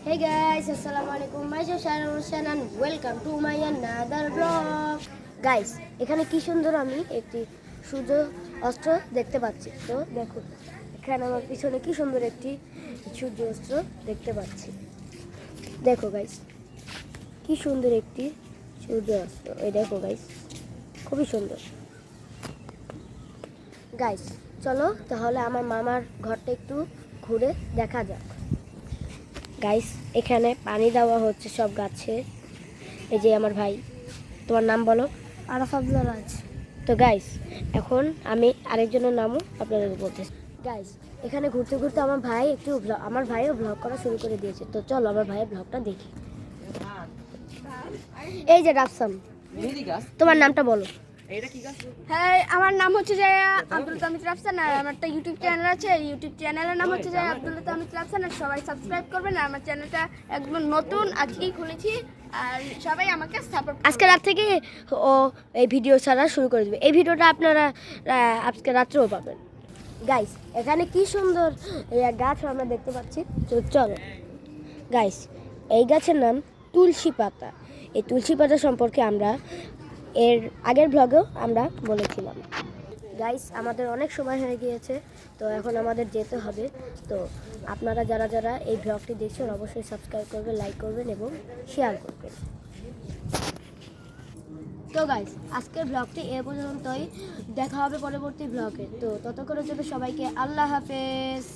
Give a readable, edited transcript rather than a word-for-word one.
Hey guys, Assalamualaikum. Myself Sharon Hussain and welcome to my another vlog. Guys, এখানে কি সুন্দর আমি একটি সূর্য অস্ত দেখতে পাচ্ছি। তো দেখুন, এখানে আমার পিছনে কি সুন্দর একটি সূর্য অস্ত দেখতে পাচ্ছি। দেখো গাইস, কি সুন্দর একটি সূর্য অস্ত। এই দেখো গাইস, খুবই সুন্দর। গাইস, চলো তাহলে আমার মামার ঘরটা একটু ঘুরে দেখা যাক। গাইস, এখানে পানি দেওয়া হচ্ছে সব গাছে। এই যে আমার ভাই, তোমার নাম বলো? আরাফ আব্দুল রাজ। তো গাইস, এখন আমি আরেকজনের নামও আপনাদের বলতেছি। গাইস, এখানে ঘুরতে ঘুরতে আমার ভাইও ব্লগ করা শুরু করে দিয়েছে। তো চলো আমার ভাইয়ের ব্লগটা দেখি। এই যে রাফসান, তোমার নামটা বলো। হ্যাঁ, আমার নাম হচ্ছে যে আব্দুল তামিদ রাফসান, আর আমার একটা ইউটিউব চ্যানেল আছে। ইউটিউব চ্যানেলের নাম হচ্ছে যে আব্দুল তামিদ রাফসান। আর সবাই সাবস্ক্রাইব করবেন। আর আমার চ্যানেলটা একদম নতুন, আজকেই খুলেছি। আর সবাই আমাকে সাপোর্ট। আজকে রাত থেকে ও এই ভিডিও ছাড়া শুরু করে দেবে। এই ভিডিওটা আপনারা আজকে রাত্রেও পাবেন। গাইস, এখানে কি সুন্দর গাছ আমরা দেখতে পাচ্ছি। তো চলো গাইস, এই গাছের নাম তুলসী পাতা। এই তুলসী পাতা সম্পর্কে আমরা এর আগের ব্লগেও আমরা বলেছিলাম। গাইস, আমাদের অনেক সময় হয়ে গিয়েছে, তো এখন আমাদের যেতে হবে। তো আপনারা যারা যারা এই ব্লগটি দেখছেন অবশ্যই সাবস্ক্রাইব করবেন, লাইক করবেন এবং শেয়ার করবেন। তো গাইস, আজকের ব্লগটি এ পর্যন্তই। দেখা হবে পরবর্তী ব্লগে। তো ততক্ষণের জন্য সবাইকে আল্লাহ হাফেজ।